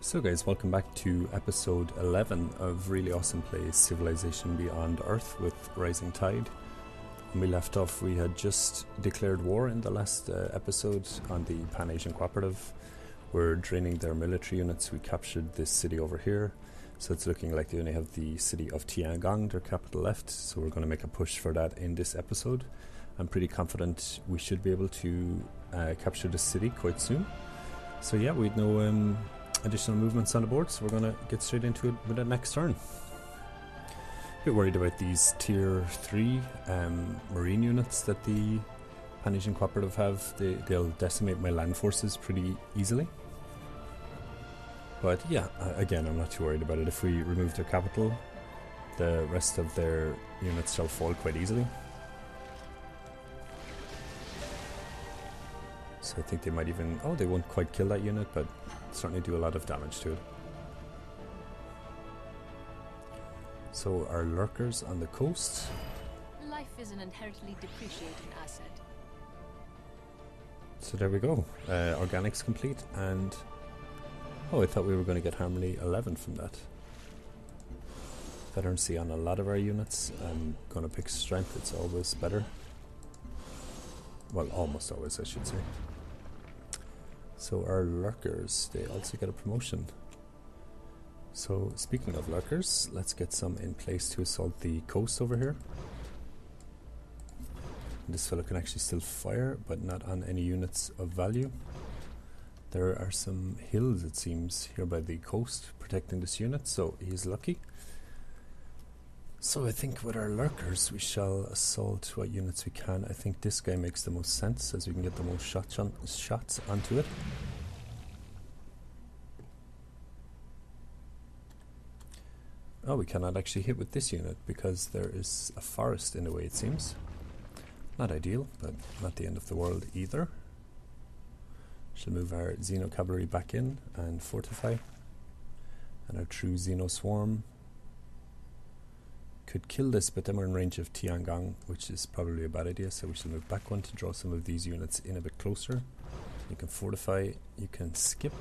So guys, welcome back to episode 11 of really awesome play Civilization Beyond Earth with Rising Tide. When we left off, we had just declared war in the last episode on the Pan-Asian Cooperative. We're draining their military units. We captured this city over here, so it's looking like they only have the city of Tiangong, their capital, left, so we're going to make a push for that in this episode. I'm pretty confident we should be able to capture the city quite soon. So yeah, we'd know additional movements on the board, so we're going to get straight into it with the next turn. A bit worried about these tier 3 marine units that the Pan-Asian Cooperative have. They'll decimate my land forces pretty easily. But yeah, again, I'm not too worried about it. If we remove their capital, the rest of their units shall fall quite easily. So I think they might even... oh, they won't quite kill that unit, but certainly do a lot of damage to it. So our lurkers on the coast. Life is an inherently depreciating asset. So there we go. Organics complete, and... oh, I thought we were going to get Harmony 11 from that. Veterancy on a lot of our units. I'm going to pick Strength, it's always better. Well, almost always, I should say. So our lurkers, they also get a promotion. So speaking of lurkers, let's get some in place to assault the coast over here. This fellow can actually still fire, but not on any units of value. There are some hills, it seems, here by the coast protecting this unit, so he's lucky. So I think with our lurkers we shall assault what units we can. I think this guy makes the most sense, as we can get the most shots onto it. Oh, we cannot actually hit with this unit because there is a forest in the way, it seems. Not ideal, but not the end of the world either. Shall move our Xeno cavalry back in and fortify. And our true Xeno swarm could kill this, but then we're in range of Tiangong, which is probably a bad idea, so we shall move back one to draw some of these units in a bit closer. You can fortify, you can skip,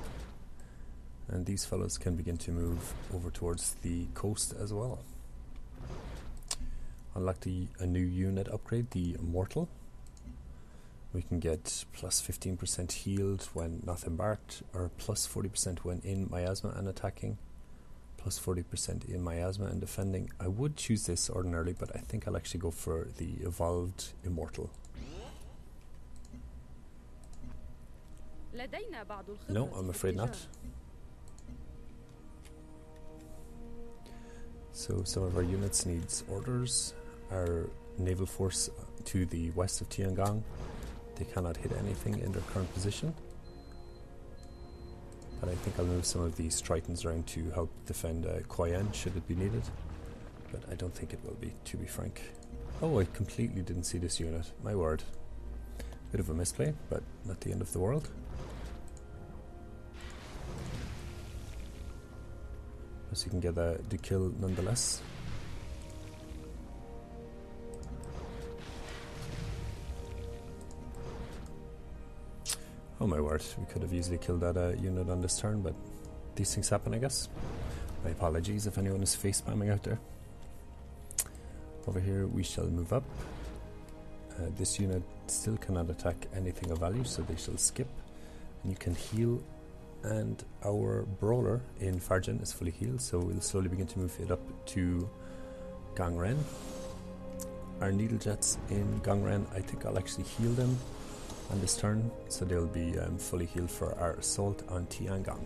and these fellows can begin to move over towards the coast as well. Unlock a new unit upgrade, the Immortal. We can get plus 15% healed when not embarked, or plus 40% when in miasma and attacking. Plus 40% in miasma and defending. I would choose this ordinarily, but I think I'll actually go for the evolved Immortal. No, I'm afraid not. So some of our units needs orders. Our naval force to the west of Tiangong, they cannot hit anything in their current position. But I think I'll move some of these Tritons around to help defend Koyan should it be needed. But I don't think it will be, to be frank. Oh, I completely didn't see this unit. My word. Bit of a misplay, but not the end of the world. So you can get the kill nonetheless. Oh my word, we could have easily killed that unit on this turn, but these things happen, I guess. My apologies if anyone is face spamming out there. Over here we shall move up. This unit still cannot attack anything of value, so they shall skip. And you can heal, and our brawler in Farjan is fully healed, so we'll slowly begin to move it up to Gangren. Our needle jets in Gangren, I think I'll actually heal them on this turn, so they'll be fully healed for our assault on Tiangong.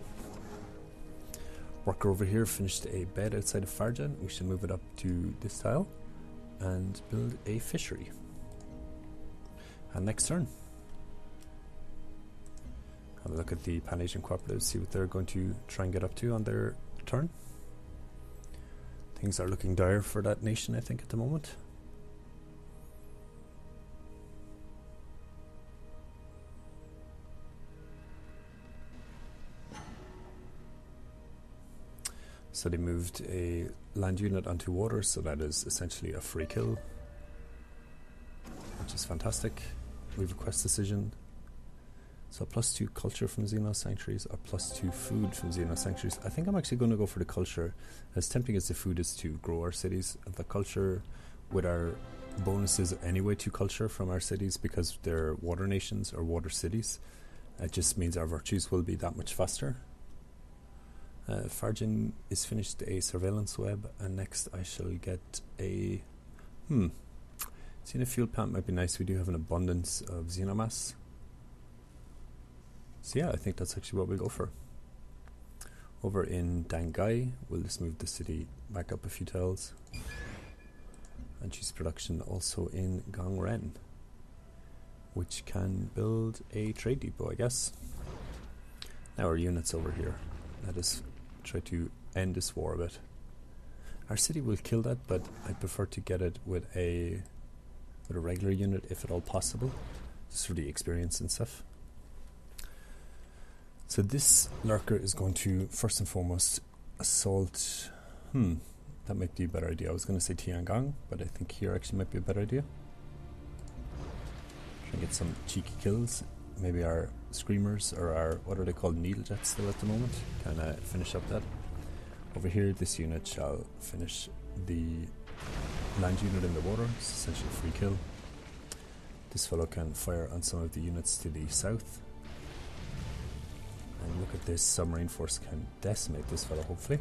Worker over here finished a bed outside of Farjan. We should move it up to this tile and build a fishery. And next turn, have a look at the Pan-Asian Cooperative, see what they're going to try and get up to on their turn. Things are looking dire for that nation, I think, at the moment. So they moved a land unit onto water, so that is essentially a free kill, which is fantastic. We have a quest decision. So +2 culture from Xeno Sanctuaries or +2 food from Xeno Sanctuaries. I think I'm actually going to go for the culture. As tempting as the food is to grow our cities, the culture with our bonuses anyway to culture from our cities because they're water nations or water cities, it just means our virtues will be that much faster. Fargin is finished a surveillance web, and next I shall get a... Seeing a fuel plant might be nice. We do have an abundance of xenomass. So yeah, I think that's actually what we'll go for. Over in Dangai, we'll just move the city back up a few tiles. And choose production also in Gangren, which can build a trade depot, I guess. Now our units over here. Let us try to end this war a bit. Our city will kill that, but I prefer to get it with a regular unit if at all possible, just for the experience and stuff. So this lurker is going to first and foremost assault. That might be a better idea. I was going to say Tiangang, but I think here actually might be a better idea. Try and get some cheeky kills. Maybe our screamers or our, what are they called, needle jets still at the moment, can finish up that. Over here, this unit shall finish the land unit in the water. It's essentially a free kill. This fellow can fire on some of the units to the south. And look at this, submarine force can decimate this fellow, hopefully.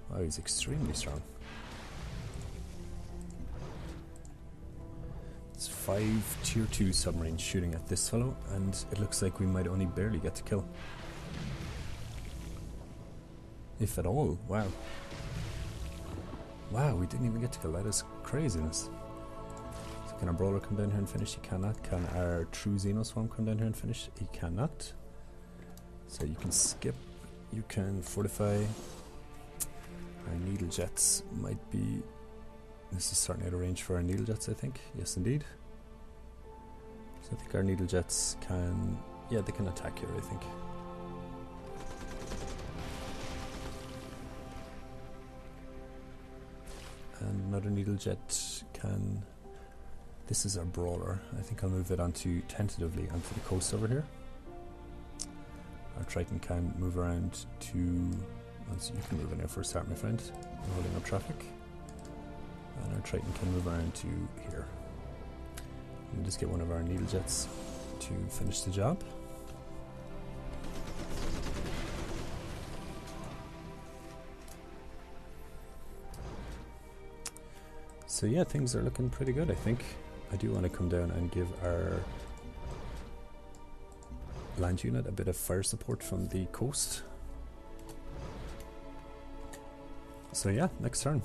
Wow, he's extremely strong. It's 5 tier 2 submarines shooting at this fellow, and it looks like we might only barely get to kill. If at all, wow. Wow, we didn't even get to kill, that is craziness. So can our brawler come down here and finish? He cannot. Can our true Xenoswarm come down here and finish? He cannot. So you can skip, you can fortify. Our needle jets might be... This is starting out of range for our needle jets, I think. Yes, indeed. So I think our needle jets can... Yeah, they can attack here, I think. And another needle jet can... This is our brawler. I think I'll move it onto, tentatively, onto the coast over here. Our Triton can move around to... So you can move in there for a start, my friend. We're holding up traffic. And our Triton can move around to here. And just get one of our needle jets to finish the job. So yeah, things are looking pretty good, I think. I do want to come down and give our land unit a bit of fire support from the coast. So yeah, next turn.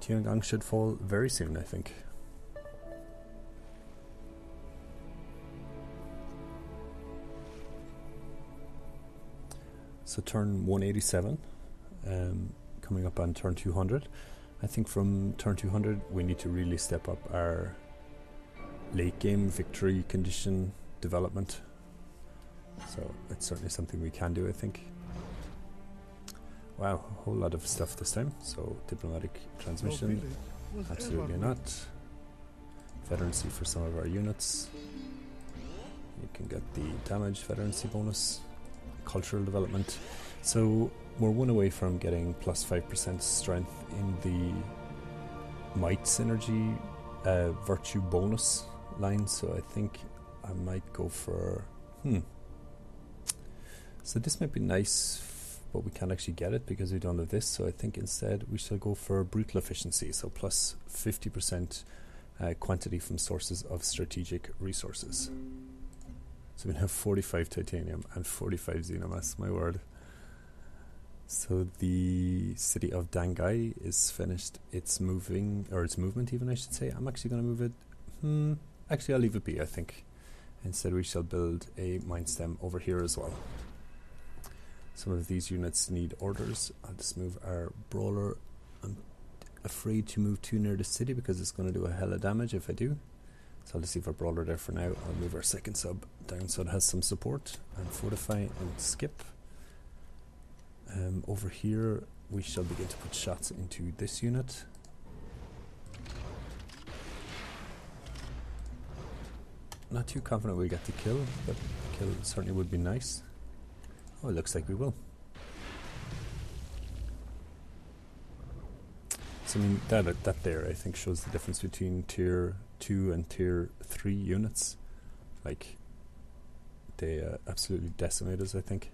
Tiangang should fall very soon, I think. So turn 187, coming up on turn 200. I think from turn 200 we need to really step up our late game victory condition development. So it's certainly something we can do, I think. Wow, a whole lot of stuff this time. So diplomatic transmission, absolutely not. Veterancy for some of our units. You can get the damage veterancy bonus. Cultural development. So we're one away from getting plus 5% strength in the might synergy virtue bonus line. So I think I might go for so this might be nice, but we can't actually get it because we don't have this. So I think instead we shall go for brutal efficiency. So plus 50% quantity from sources of strategic resources. So we have 45 titanium and 45 xenomass, my word. So the city of Dangai is finished its moving, or its movement even, I should say. I'm actually going to move it. Actually, I'll leave it be, I think. Instead we shall build a mine stem over here as well. Some of these units need orders. I'll just move our brawler. I'm afraid to move too near the city because it's going to do a hell of damage if I do. So I'll just leave our brawler there for now. I'll move our second sub down so it has some support, and fortify and skip. Over here we shall begin to put shots into this unit. Not too confident we'll get the kill, but kill certainly would be nice. Oh, it looks like we will. So I mean, that there I think shows the difference between tier 2 and tier 3 units. Like, they absolutely decimate us, I think.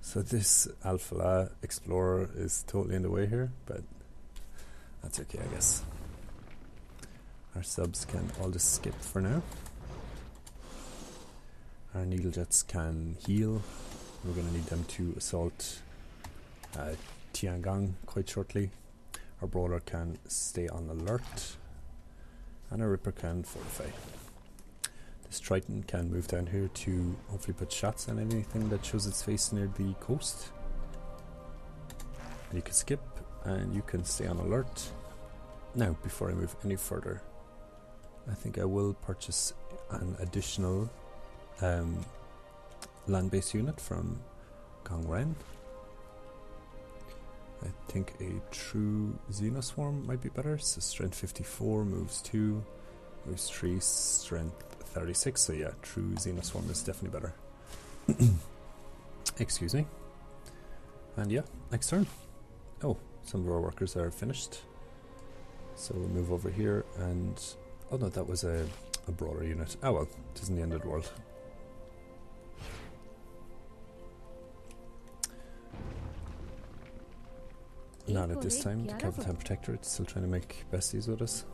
So this Alpha Explorer is totally in the way here, but that's okay, I guess. Our subs can all just skip for now. Our needle jets can heal. We're going to need them to assault Tiangong quite shortly. Our brawler can stay on alert, and our Ripper can fortify. This Triton can move down here to hopefully put shots on anything that shows its face near the coast. And you can skip, and you can stay on alert. Now, before I move any further, I think I will purchase an additional land-based unit from Gongren. I think a true Xenoswarm might be better. So strength 54, moves 2, moves 3, strength 36. So yeah, true Xenoswarm is definitely better. Excuse me. And yeah, next turn. Oh, some of our workers are finished. So we'll move over here and... Oh no, that was a brawler unit. Oh well, it isn't the end of the world. Not at this time. The Captain Protectorate is still trying to make besties with us.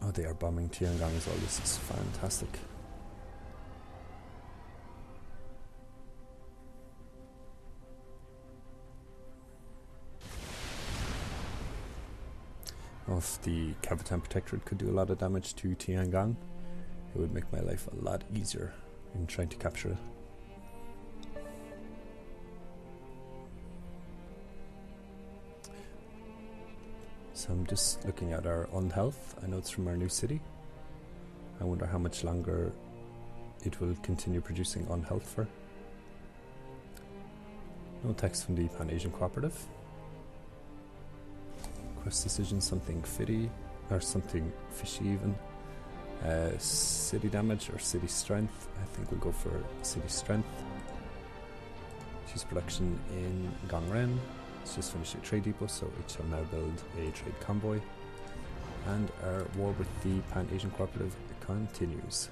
Oh, they are bombing Tiangong as well. This is fantastic. If the Capitan Protectorate could do a lot of damage to Tiangong, it would make my life a lot easier in trying to capture it. So I'm just looking at our unhealth. I know it's from our new city. I wonder how much longer it will continue producing unhealth for. No text from the Pan-Asian Cooperative. Quest decision, something fitty, or something fishy even. City damage or city strength. I think we'll go for city strength. Choose production in Gongren. Let's just finish a trade depot, so it shall now build a trade convoy. And our war with the Pan-Asian Cooperative continues.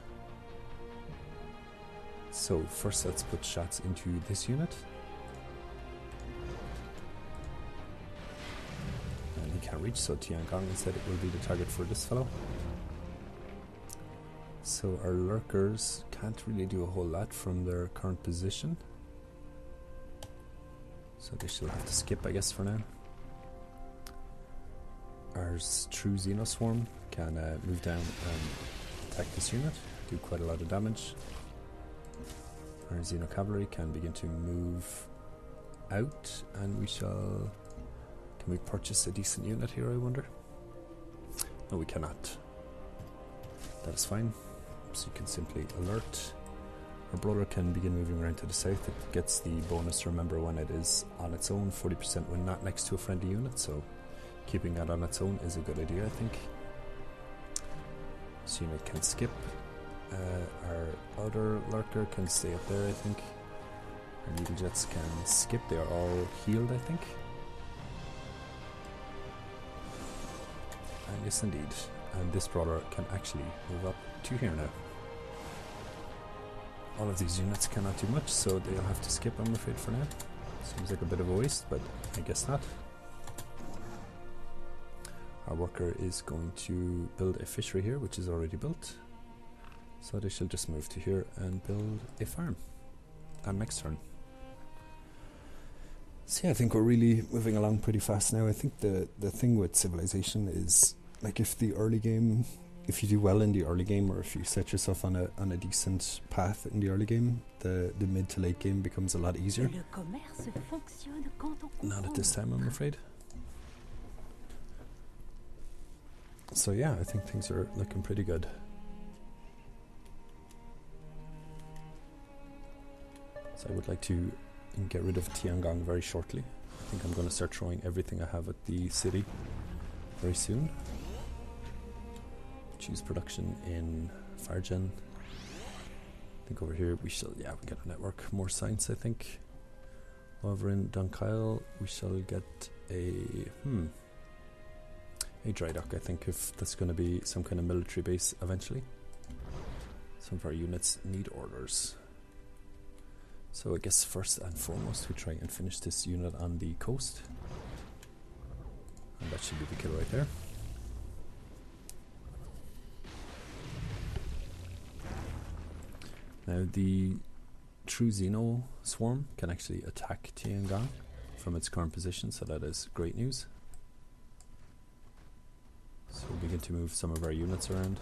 So first let's put shots into this unit. And he can't reach, so Tiangong instead it will be the target for this fellow. So our lurkers can't really do a whole lot from their current position. So they shall have to skip, I guess, for now. Our true Xenoswarm can move down and attack this unit, do quite a lot of damage. Our Xeno Cavalry can begin to move out, and we shall... Can we purchase a decent unit here, I wonder? No, we cannot. That is fine. So you can simply alert. Our brawler can begin moving around to the south. It gets the bonus, remember, when it is on its own, 40% when not next to a friendly unit, so keeping that on its own is a good idea, I think. This unit can skip. Our other lurker can stay up there, I think. Our needle jets can skip. They are all healed, I think. And yes, indeed. And this brawler can actually move up to here now. All of these units cannot do much, so they'll have to skip, I'm afraid, for now. Seems like a bit of a waste, but I guess not. Our worker is going to build a fishery here, which is already built. So they shall just move to here and build a farm. And next turn. So yeah, I think we're really moving along pretty fast now. I think the thing with Civilization is, like, if you do well in the early game, or if you set yourself on a decent path in the early game, the mid to late game becomes a lot easier. Not at this time, I'm afraid. So yeah, I think things are looking pretty good. So I would like to get rid of Tiangong very shortly. I think I'm going to start throwing everything I have at the city very soon. Choose production in Fargen. I think over here we shall, we get a network, more science I think. Over in Dunkyle we shall get a dry dock, I think, if that's going to be some kind of military base eventually. Some of our units need orders. So I guess first and foremost we try and finish this unit on the coast. And that should be the kill right there. Now the true Xeno swarm can actually attack Tiangong from its current position, so that is great news. So we begin to move some of our units around.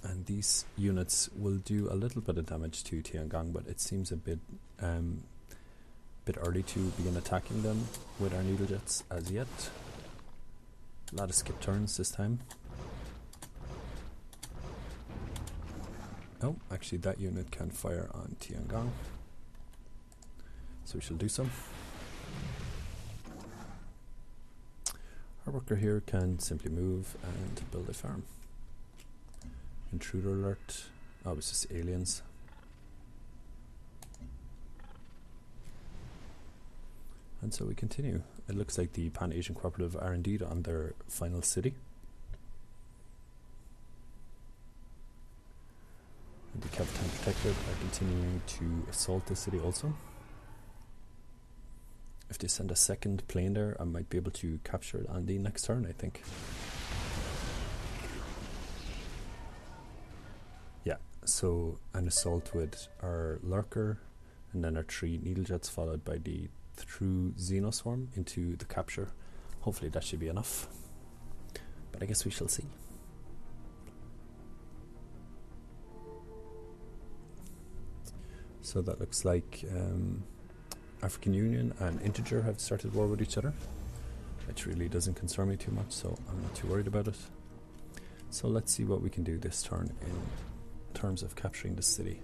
And these units will do a little bit of damage to Tiangong, but it seems a bit early to begin attacking them with our needle jets as yet. A lot of skip turns this time. Oh, actually that unit can fire on Tiangong, so we shall do so. Our worker here can simply move and build a farm. Intruder alert. Oh, it's just aliens. And so we continue. It looks like the Pan-Asian Cooperative are indeed on their final city. And the Capitan Protectorate are continuing to assault the city also. If they send a second plane there, I might be able to capture it on the next turn, I think. Yeah, so an assault with our lurker, and then our 3 needle jets, followed by the true Xenoswarm into the capture. Hopefully that should be enough, but I guess we shall see. So that looks like African Union and Integer have started war with each other, which really doesn't concern me too much, so I'm not too worried about it. So let's see what we can do this turn in terms of capturing the city.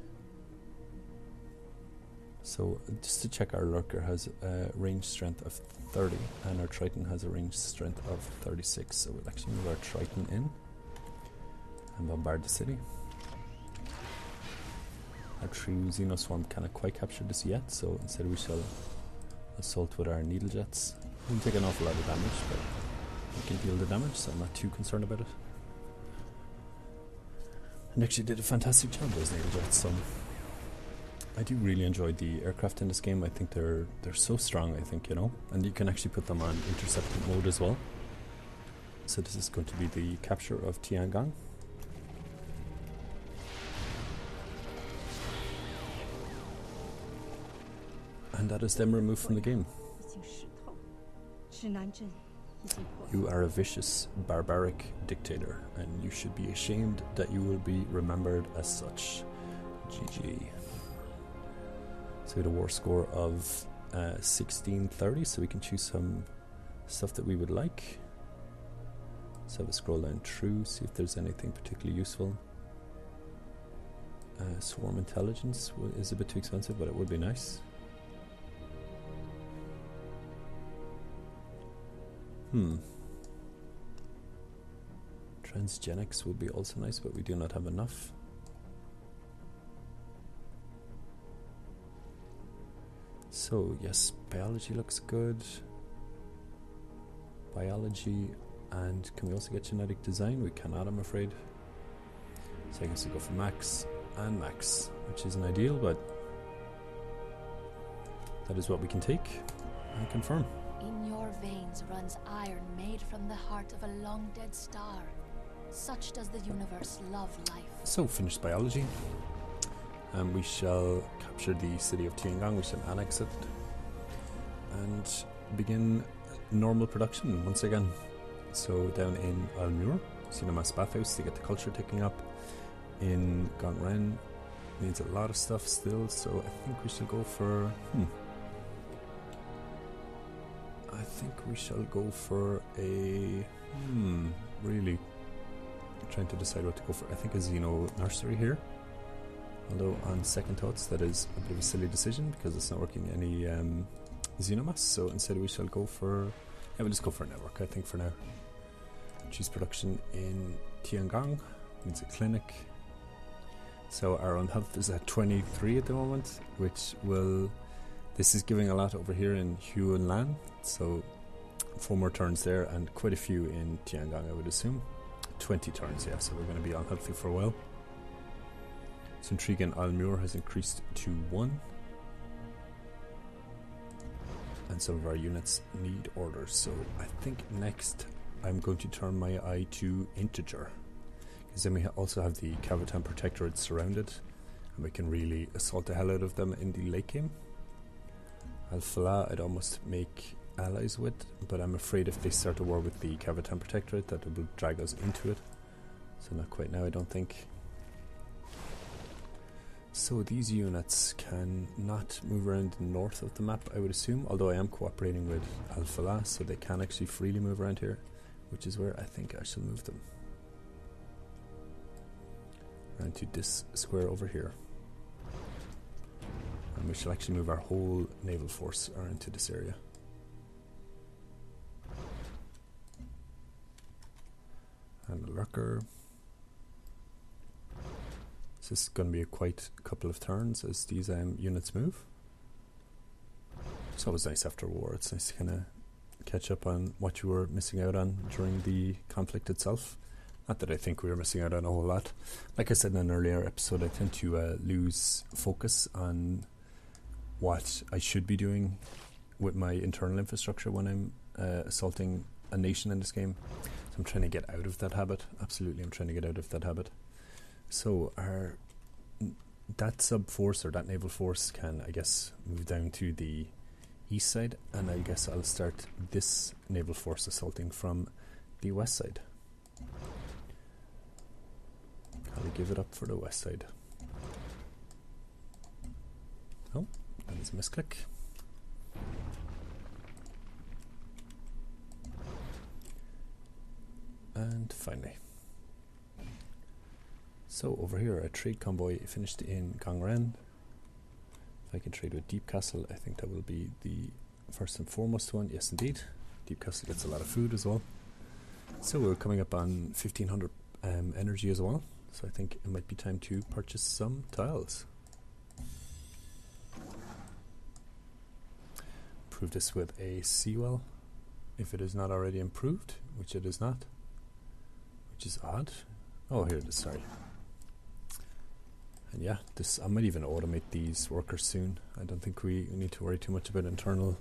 So just to check, our lurker has a range strength of 30 and our Triton has a range strength of 36, so we'll actually move our Triton in and bombard the city. Our true Xenoswarm cannot quite capture this yet, so instead we shall assault with our needle jets. We'll take an awful lot of damage, but we can deal the damage, so I'm not too concerned about it. And actually did a fantastic job, those needle jets. So I do really enjoy the aircraft in this game. I think they're so strong, I think, you know, and you can actually put them on interceptor mode as well. So this is going to be the capture of Tiangong. And that is them removed from the game. You are a vicious, barbaric dictator, and you should be ashamed that you will be remembered as such. GG. So we had a war score of 1630, so we can choose some stuff that we would like. Let's have a scroll down through, see if there's anything particularly useful. Swarm intelligence is a bit too expensive, but it would be nice. Transgenics would be also nice, but we do not have enough. So yes, biology looks good. Biology, and can we also get genetic design? We cannot, I'm afraid. So I guess we go for max and max, which isn't ideal, but that is what we can take and confirm. In your veins runs iron made from the heart of a long-dead star. Such does the universe love life. So, finished biology. And we shall capture the city of Tiangong, we shall annex it. And begin normal production once again. So, down in Almur, Cinemas Bathhouse to get the culture ticking up. In Gongren, needs a lot of stuff still, so I think we shall go for... I think we shall go for a... really trying to decide what to go for. I think a Xeno nursery here. Although on second thoughts that is a bit of a silly decision because it's not working any xenomass, so instead we shall go for, we'll just go for a network I think for now. Choose production in Tiangong, needs a clinic. So our own health is at 23 at the moment, which will, this is giving a lot over here in Huanlan, so 4 more turns there and quite a few in Tiangong I would assume. 20 turns, yeah, so we're going to be unhealthy for a while. So intrigue in Almur has increased to 1. And some of our units need orders, so I think next I'm going to turn my eye to integer. Because then we also have the Cavitan Protectorate surrounded, and we can really assault the hell out of them in the late game. Al-Falah I'd almost make allies with, but I'm afraid if they start a war with the Cavitan Protectorate that it will drag us into it. So not quite now I don't think. So these units can not move around the north of the map I would assume, although I am cooperating with Al-Falah so they can actually freely move around here, which is where I think I shall move them. Around to this square over here. And we shall actually move our whole naval force around to this area. And a lurker. So this is going to be quite a couple of turns as these units move. It's always nice after war. It's nice to kind of catch up on what you were missing out on during the conflict itself. Not that I think we were missing out on a whole lot. Like I said in an earlier episode, I tend to lose focus on what I should be doing with my internal infrastructure when I'm assaulting a nation in this game. So I'm trying to get out of that habit. Absolutely, I'm trying to get out of that habit. So that sub-force or that naval force can, I guess, move down to the east side, and I guess I'll start this naval force assaulting from the west side. I'll give it up for the west side. Oh, that is a misclick. And finally. So over here, a trade convoy finished in Gangren. If I can trade with Deep Castle, I think that will be the first and foremost one. Yes, indeed. Deep Castle gets a lot of food as well. So we're coming up on 1500 energy as well. So I think it might be time to purchase some tiles. Improve this with a seawall, if it is not already improved, which it is not. Which is odd. Oh, here it is, sorry. And yeah, this I might even automate these workers soon. I don't think we need to worry too much about internal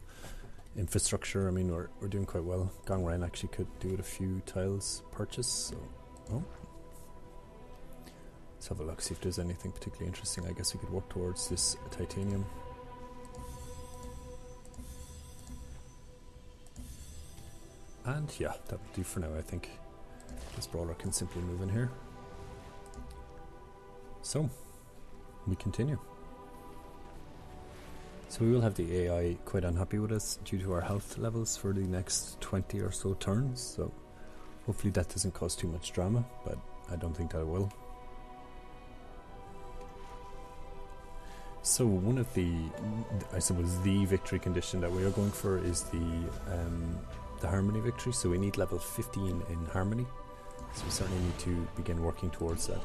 infrastructure. I mean, we're doing quite well. Gangren actually could do with a few tiles purchased. So, let's have a look, see if there's anything particularly interesting. I guess we could work towards this titanium. And yeah, that will do for now, I think. This brawler can simply move in here. So, we continue. So we will have the AI quite unhappy with us due to our health levels for the next 20 or so turns, so hopefully that doesn't cause too much drama, but I don't think that it will. So one of the, I suppose the victory condition that we are going for is the harmony victory, so we need level 15 in harmony, so we certainly need to begin working towards that.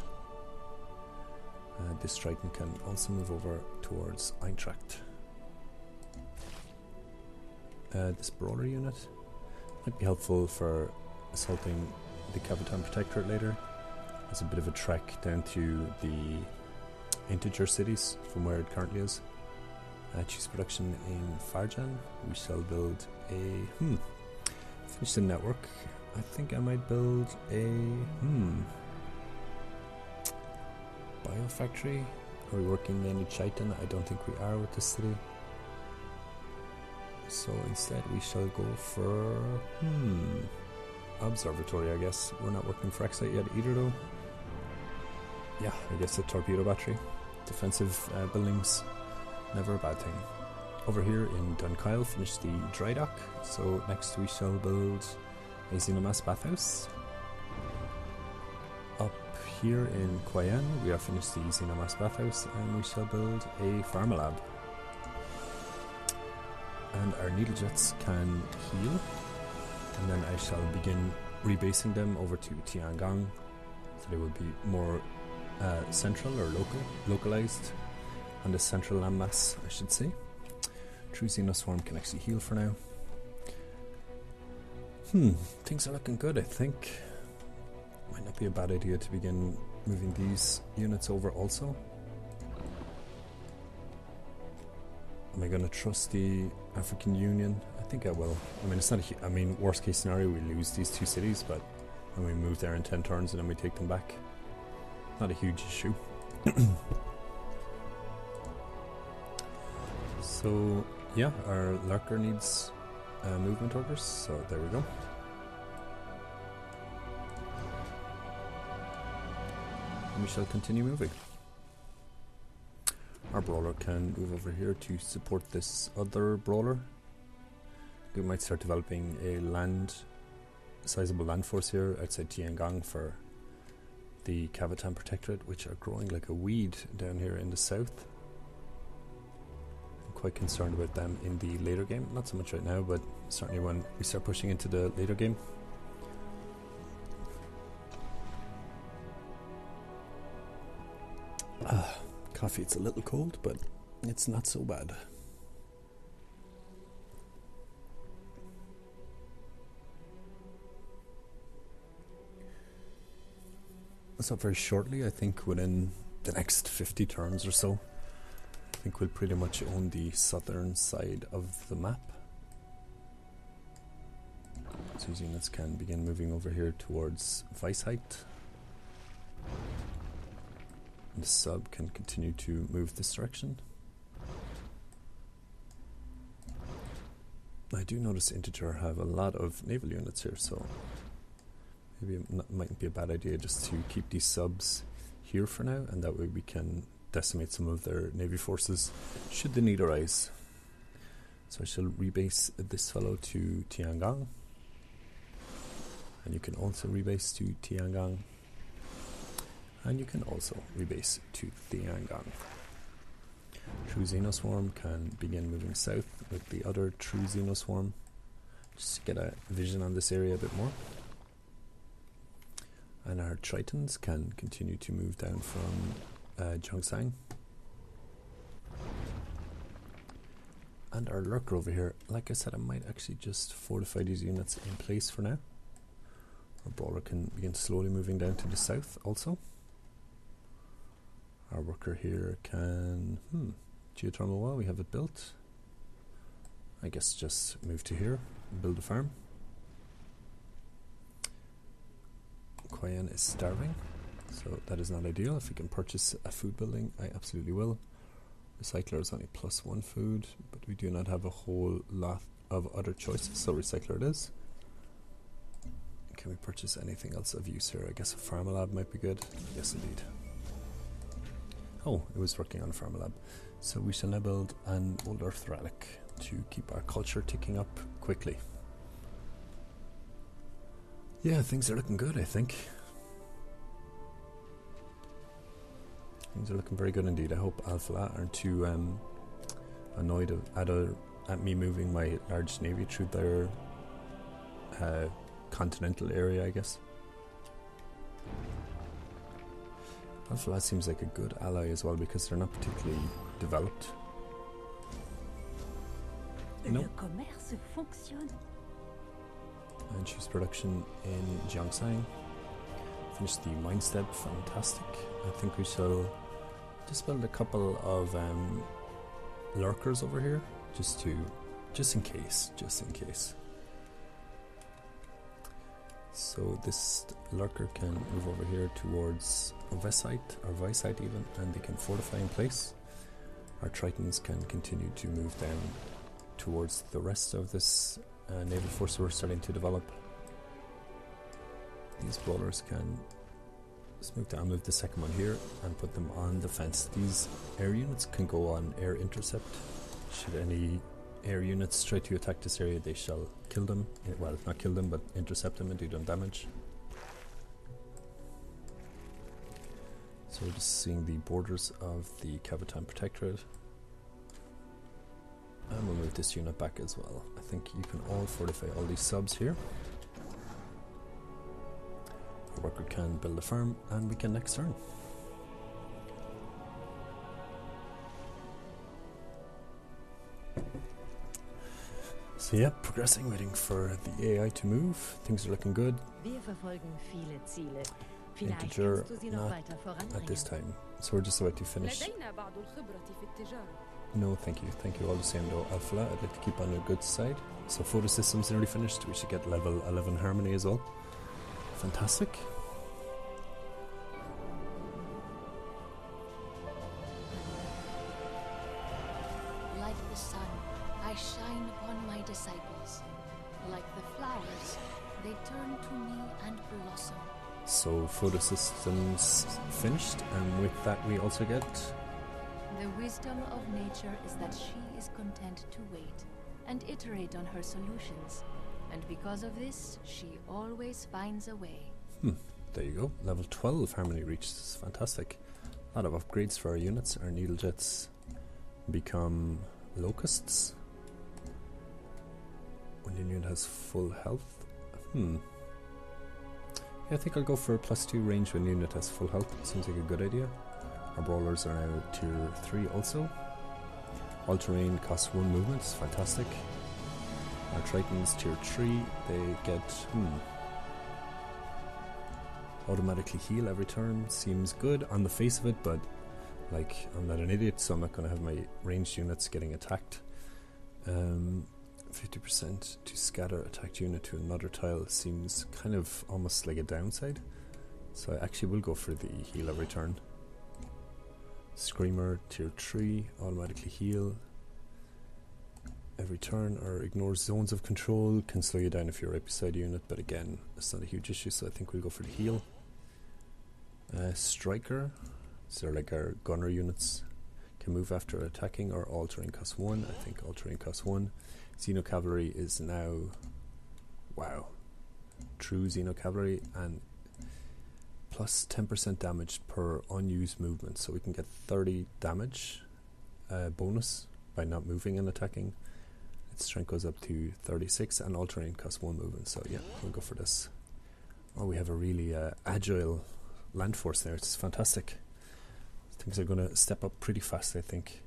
This Triton can also move over towards Eintracht. This brawler unit might be helpful for assaulting the Cavitan Protectorate later. It's a bit of a trek down to the integer cities from where it currently is. Choose production in Farjan. We shall build a finish the network. I think I might build a biofactory. Are we working any Chitin? I don't think we are with this city. So instead we shall go for observatory, I guess. We're not working for Exite yet either though. Yeah, I guess a torpedo battery. Defensive buildings, never a bad thing. Over here in Dunkyle, finish the dry dock. So next we shall build a Xenomass bathhouse. Up here in Quayen, we have finished the Xenomass bathhouse and we shall build a pharma lab. And our needle jets can heal, and then I shall begin rebasing them over to Tiangong, so they will be more central or localized on the central landmass, I should say. True Xenoswarm can actually heal for now. Things are looking good, I think. Might not be a bad idea to begin moving these units over also. Am I going to trust the African Union? I think I will. I mean, it's not I mean, worst case scenario, we lose these two cities, but when we move there in 10 turns and then we take them back, not a huge issue. So, yeah, our lurker needs movement orders, so there we go. And we shall continue moving. Our brawler can move over here to support this other brawler. We might start developing a sizable land force here outside Tiangong for the Cavatan Protectorate, which are growing like a weed down here in the south. I'm quite concerned about them in the later game. Not so much right now, but certainly when we start pushing into the later game. Coffee, it's a little cold, but it's not so bad. So very shortly, I think within the next 50 turns or so, I think we'll pretty much own the southern side of the map. So units can begin moving over here towards Weisheit. And the sub can continue to move this direction. I do notice Integer have a lot of naval units here, so maybe it mightn't be a bad idea just to keep these subs here for now, and that way we can decimate some of their navy forces should the need arise. So I shall rebase this fellow to Tiangong, and you can also rebase to Tiangong, and you can also rebase to Tiangong. True Xenoswarm can begin moving south with the other True Xenoswarm, just to get a vision on this area a bit more. And our Tritons can continue to move down from Zhongshan. And our lurker over here, like I said, I might actually just fortify these units in place for now. Our brawler can begin slowly moving down to the south also. Our worker here can... geothermal well, we have it built. I guess just move to here, build a farm. Quayen is starving, so that is not ideal. If we can purchase a food building, I absolutely will. Recycler is only +1 food, but we do not have a whole lot of other choices, so recycler it is. Can we purchase anything else of use here? I guess a pharma lab might be good. Yes, indeed. Oh, it was working on a pharma lab. So we shall now build an old earth relic to keep our culture ticking up quickly. Yeah, things are looking good, I think. Things are looking very good indeed. I hope Alpha aren't too annoyed at me moving my large navy through their continental area, I guess. Alpha seems like a good ally as well because they're not particularly developed. Le commerce fonctionne. And choose production in Zhongshan. Finish the mine step, fantastic. I think we shall just build a couple of lurkers over here, just in case. So this lurker can move over here towards Weisheit, or Weisheit even, and they can fortify in place. Our Tritons can continue to move down towards the rest of this naval force we're starting to develop. These brawlers can just move the second one here and put them on the fence. These air units can go on air intercept. Should any air units try to attack this area, they shall kill them. Well, not kill them, but intercept them and do them damage. So just seeing the borders of the Cavitan Protectorate. And we'll move this unit back as well. I think you can all fortify all these subs here. Our worker can build a farm, and we can next turn. So yeah, progressing, waiting for the AI to move. Things are looking good. Wir verfolgen viele Ziele. Vielleicht Integer, kannst du sie noch not weiter at this voranbringen. time. So we're just about to finish. لدينا بعض الخبرة في التجارة. No, thank you. Thank you all the same though, Alpha. I'd like to keep on a good side. So photo system's nearly finished. We should get level 11 harmony as well. Fantastic. Like the sun, I shine upon my disciples. Like the flowers, they turn to me and blossom. So photo systems finished, and with that we also get... The wisdom of nature is that she is content to wait and iterate on her solutions. And because of this, she always finds a way. There you go. Level 12 harmony reached. Fantastic. A lot of upgrades for our units. Our needle jets become locusts. When your unit has full health. Yeah, I think I'll go for a +2 range when unit has full health. Seems like a good idea. Our brawlers are now tier 3 also. All terrain costs 1 movement. Fantastic. Our Tritons tier 3. They get automatically heal every turn. Seems good on the face of it, but like, I'm not an idiot, so I'm not going to have my ranged units getting attacked. 50% to scatter attacked unit to another tile seems kind of almost like a downside. So I actually will go for the heal every turn. Screamer tier 3, automatically heal every turn, or ignores zones of control, can slow you down if you're right beside a unit, but again, it's not a huge issue, so I think we'll go for the heal. Striker, so like our gunner units can move after attacking, or all terrain cost 1. I think all terrain cost 1. Xeno Cavalry is now, wow, true Xeno Cavalry, and plus 10% damage per unused movement, so we can get 30 damage bonus by not moving and attacking. Its strength goes up to 36, and all terrain costs 1 movement, so yeah, we'll go for this. Oh, we have a really agile land force there. It's fantastic. Things are going to step up pretty fast, I think.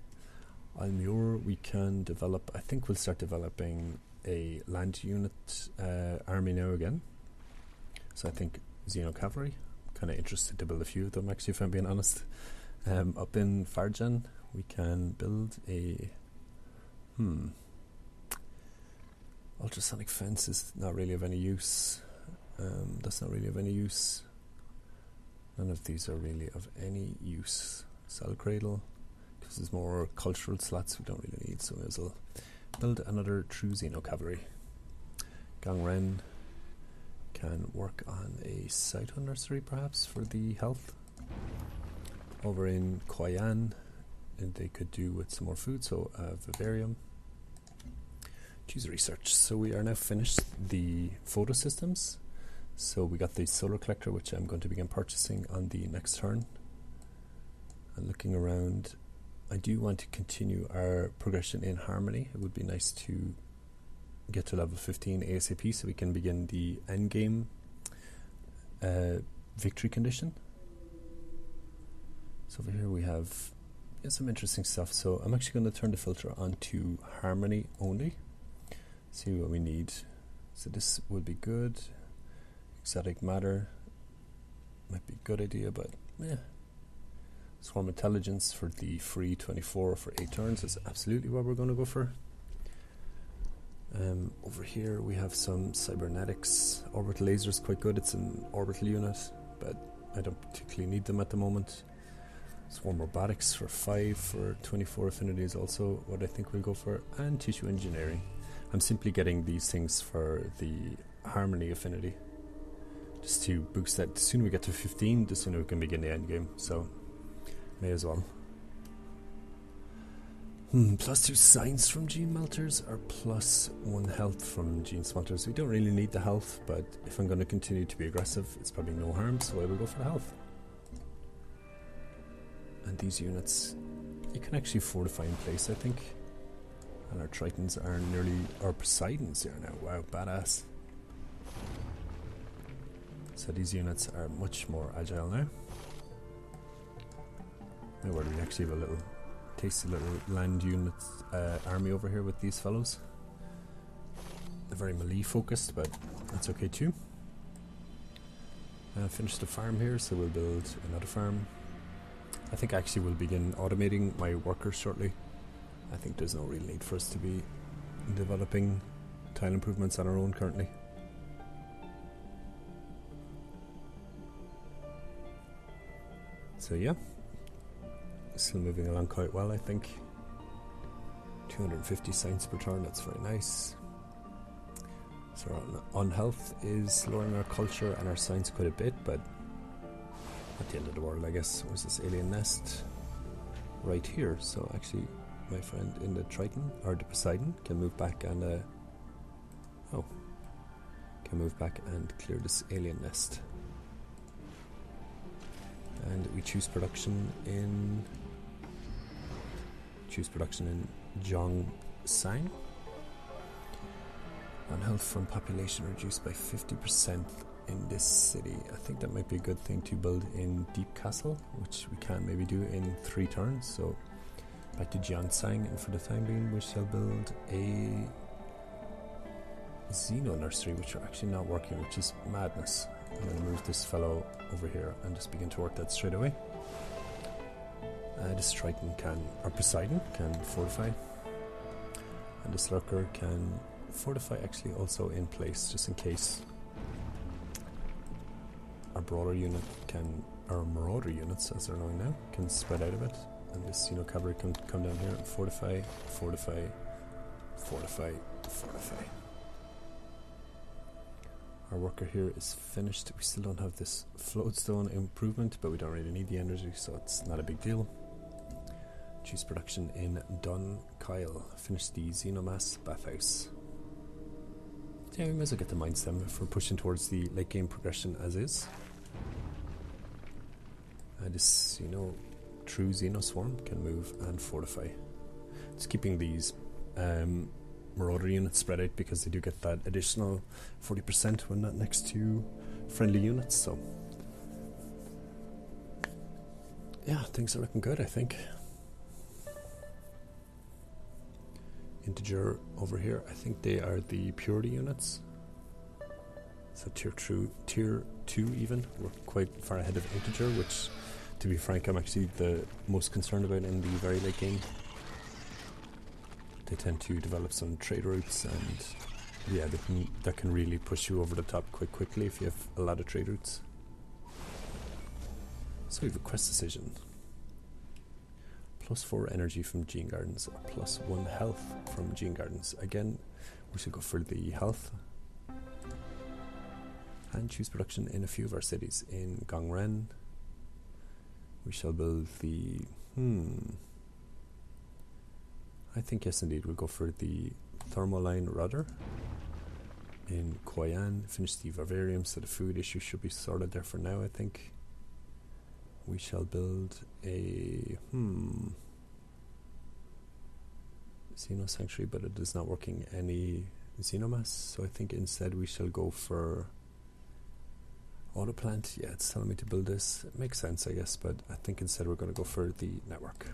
Almure, we can develop, I think we'll start developing a land unit army now again. So I think Xeno Cavalry, kind of interested to build a few of them actually, if I'm being honest. Up in Farjan, we can build a ultrasonic fence is not really of any use. That's not really of any use. None of these are really of any use. Cell Cradle, because there's more cultural slots we don't really need, so we may as well build another true Xeno Cavalry. Gangren can work on a Scythe nursery perhaps for the health. Over in Koyan, and they could do with some more food, so Vivarium. Choose research. So we are now finished the photo systems. So we got the solar collector, which I'm going to begin purchasing on the next turn. And looking around, I do want to continue our progression in harmony. It would be nice to get to level 15 ASAP so we can begin the endgame victory condition. So over here we have some interesting stuff. So I'm actually going to turn the filter on to harmony only. See what we need. So this would be good. Exotic matter might be a good idea, but yeah. Swarm intelligence for the free 24 for 8 turns is absolutely what we're going to go for. Over here we have some cybernetics. Orbital laser is quite good. It's an orbital unit, but I don't particularly need them at the moment. Swarm robotics for 5 for 24 affinity is also what I think we'll go for. And tissue engineering. I'm simply getting these things for the harmony affinity, just to boost that. The sooner we get to 15, the sooner we can begin the end game, so may as well. +2 science from gene melters, or +1 health from gene smelters. We don't really need the health, but if I'm going to continue to be aggressive, it's probably no harm, so I will go for the health. And these units, you can actually fortify in place, I think. And our Tritons are nearly, or Poseidons here now. Wow, badass. So these units are much more agile now. Now where do we actually have a little tasty little land unit army over here with these fellows. They're very melee focused, but that's okay too. Finish the farm here, so we'll build another farm. I think actually we'll begin automating my workers shortly. I think there's no real need for us to be developing tile improvements on our own currently. So yeah, still moving along quite well, I think. 250 science per turn, that's very nice. So our unhealth is lowering our culture and our science quite a bit, but at the end of the world, I guess. Was this alien nest? Right here. So actually, my friend in the Triton, or the Poseidon, can move back and can move back and clear this alien nest. And we choose production in Zhongsang. Unhealth from population reduced by 50% in this city. I think that might be a good thing to build in Deep Castle, which we can maybe do in 3 turns. So back to Zhongsang, and for the time being we shall build a Xeno nursery, which are actually not working, which is madness. I'm going to move this fellow over here and just begin to work that straight away. This Triton or Poseidon can fortify, and this Lurker can fortify actually also in place, just in case our brawler unit our marauder units, as they're known now, can spread out a bit, and this cavalry can come down here and fortify. Our worker here is finished. We still don't have this floatstone improvement, but we don't really need the energy, so it's not a big deal. Choose production in Dunkyle. Finish the Xenomass bathhouse. Yeah, we might as well get the mind stem if we're pushing towards the late game progression as is. This, true Xenoswarm can move and fortify. Just keeping these marauder units spread out because they do get that additional 40% when not next to friendly units, so yeah, things are looking good, I think. Integer over here, I think they are the purity units, so tier 2 even. We're quite far ahead of integer, which to be frank I'm actually the most concerned about in the very late game. They tend to develop some trade routes, and yeah, that can really push you over the top quite quickly if you have a lot of trade routes. So we have a quest decision. +4 energy from Gene Gardens, or +1 health from Gene Gardens. Again, we should go for the health. And choose production in a few of our cities. In Gongren, we shall build the... I think yes indeed, we'll go for the Thermoline Rudder. In Koyan, finish the Vivarium, so the food issue should be sorted there for now, I think. We shall build a Xeno Sanctuary, but it is not working any Xenomass, so I think instead we shall go for Autoplant. Yeah, it's telling me to build this. It makes sense, I guess, but I think instead we're going to go for the network.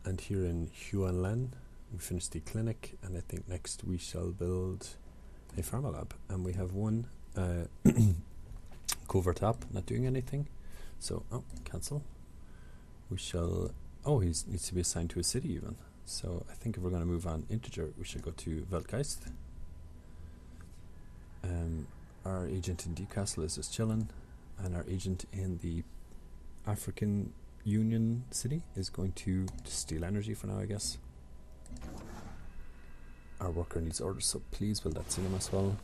And here in Huanlan, we finished the clinic, and I think next we shall build a pharma lab, and we have one covert app not doing anything, so cancel. We shall he needs to be assigned to a city even, so I think if we're going to move on integer, we should go to Weltgeist. Our agent in Deep Castle is just chilling, and our agent in the African Union city is going to steal energy for now, I guess. Our worker needs orders, so please build that cinema as well.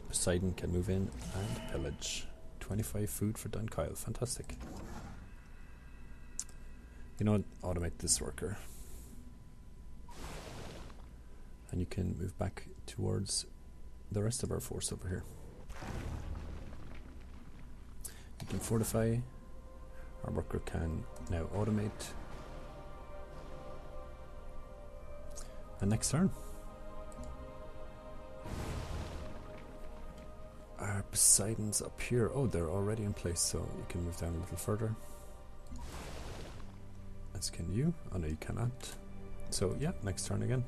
Poseidon can move in and pillage. 25 food for Dunkyle, fantastic. You know what, automate this worker. And you can move back towards the rest of our force over here. You can fortify, Our worker can now automate. And next turn. Our Poseidon's up here. Oh, they're already in place, so you can move down a little further. As can you. Oh no, you cannot. So yeah, next turn again.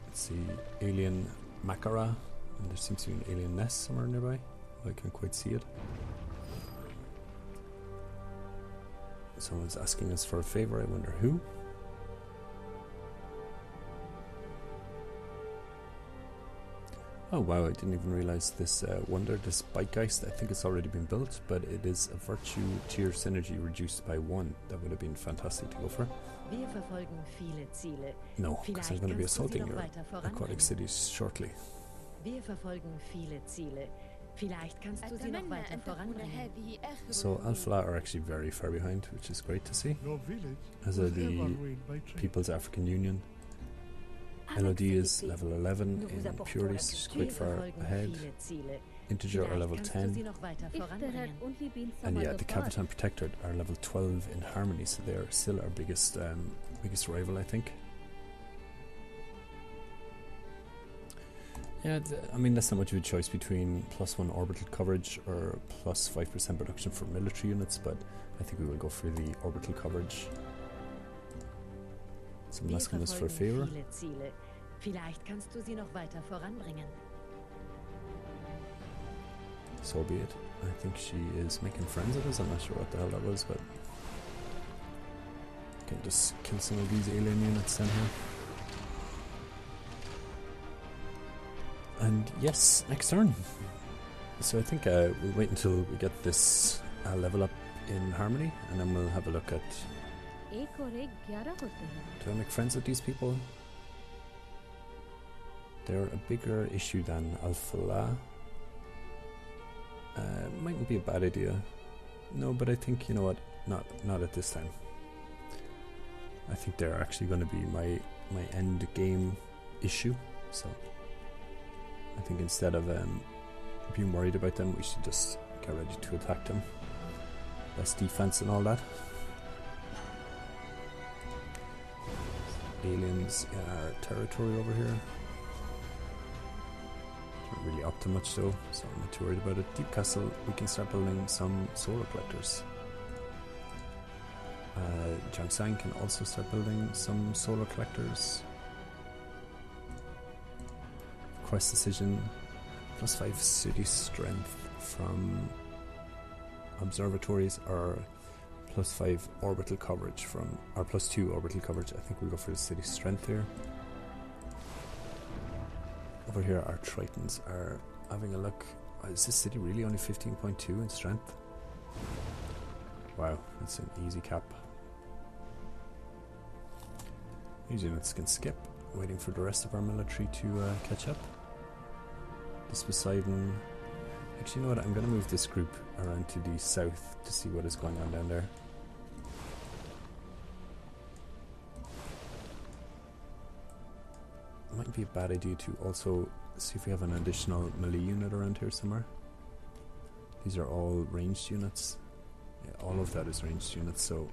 Let's see, alien Makara, and there seems to be an alien nest somewhere nearby. I can't quite see it. Someone's asking us for a favor, I wonder who? Oh wow, I didn't even realize this wonder, this Bikegeist, I think it's already been built, but it is a virtue tier synergy reduced by 1. That would have been fantastic to go for. Wir verfolgen viele Ziele. No, because I'm going to be assaulting your aquatic cities shortly. Wir verfolgen viele Ziele. Vielleicht kannst du sie noch weiter voranbringen. So Alpha are actually very far behind, which is great to see. As are the People's African Union. LOD is level 11 in purities, which is quite far ahead. Integer are level 10. And yeah, the Capitan Protectorate are level 12 in harmony, so they are still our biggest rival, I think. Yeah, I mean, that's not much of a choice between +1 orbital coverage or +5% production for military units, but I think we will go for the orbital coverage. Someone asking us for a favor. Vielleicht kannst du sie noch weiter voranbringen. So be it. I think she is making friends with us. I'm not sure what the hell that was, but I can just kill some of these alien units down here. And yes, next turn. So I think we'll wait until we get this level up in harmony, and then we'll have a look at. Do I make friends with these people? They're a bigger issue than Alpha. Mightn't be a bad idea. No, but I think, you know what? Not at this time. I think they're actually going to be my end game issue. So I think instead of being worried about them, we should just get ready to attack them. Less defense and all that. Aliens in our territory over here. Not really up to much though, so I'm not too worried about it. Deep Castle, we can start building some solar collectors. Jiangshan can also start building some solar collectors. Quest decision, +5 city strength from observatories, or +5 orbital coverage from, or +2 orbital coverage. I think we'll go for the city strength here. Over here our Tritons are having a look. Is this city really only 15.2 in strength? Wow, that's an easy cap. These units can skip, waiting for the rest of our military to catch up. This Poseidon. Actually, you know what? I'm going to move this group around to the south to see what is going on down there. Might be a bad idea to also see if we have an additional melee unit around here somewhere. These are all ranged units. Yeah, all of that is ranged units, so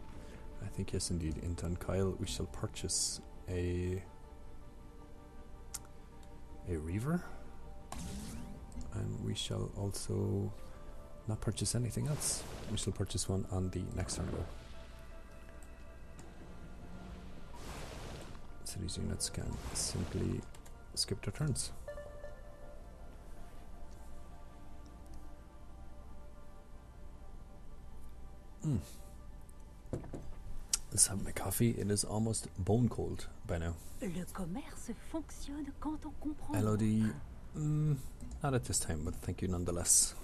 I think yes indeed, in Dunkyle we shall purchase a Reaver, and we shall also not purchase anything else. We shall purchase one on the next turn though. So these units can simply skip their turns. Let's have my coffee. It is almost bone cold by now. Le commerce fonctionne quand on comprend. LOD, not at this time, but thank you nonetheless.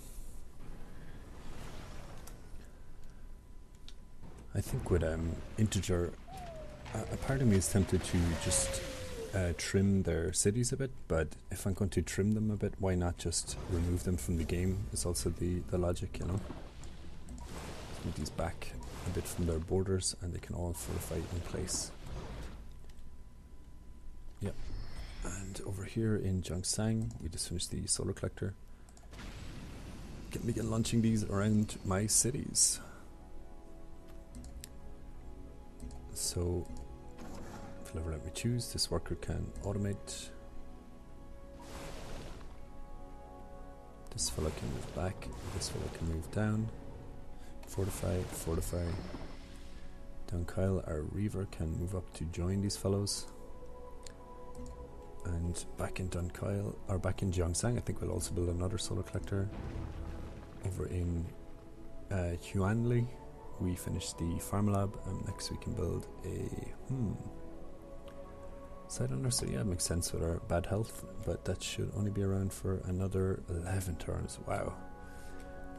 I think with integer, a part of me is tempted to just trim their cities a bit, but if I'm going to trim them a bit, why not just remove them from the game? Is also the logic, you know. Move these back a bit from their borders, and they can all fortify in place. Yep. And over here in Jiangshan, we just finished the solar collector. can begin launching these around my cities. So, if you'll ever let me choose, this worker can automate. This fella can move back, this fella can move down. Fortify, fortify. Down Kyle, our Reaver can move up to join these fellows. And back in Dunkyle, or back in Jiangsang, I think we'll also build another solar collector. Over in Huanli, we finished the farm lab, and next we can build a site on our city. Yeah, it makes sense with our bad health, but that should only be around for another 11 turns. Wow.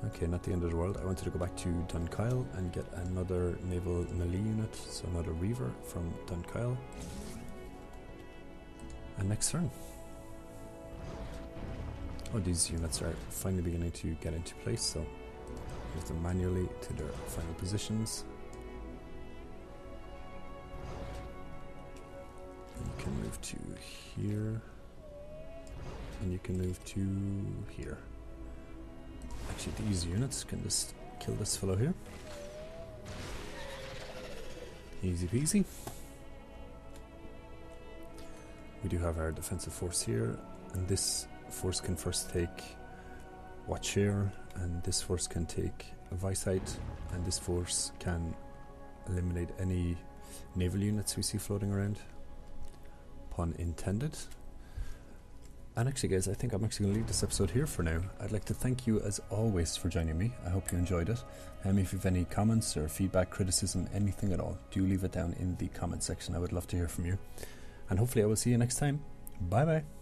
Okay, not the end of the world. I wanted to go back to Dunkyle and get another naval melee unit, so another Reaver from Dunkyle. And next turn. Oh, these units are finally beginning to get into place, so move them manually to their final positions. And you can move to here. And you can move to here. Actually, these units can just kill this fellow here. Easy peasy. We do have our defensive force here, and this force can first take Watch here, and this force can take a Visite, and this force can eliminate any naval units we see floating around. Pun intended. And actually guys, I think I'm actually going to leave this episode here for now. I'd like to thank you as always for joining me. I hope you enjoyed it. If you have any comments or feedback, criticism, anything at all, do leave it down in the comment section. I would love to hear from you. And hopefully I will see you next time. Bye bye.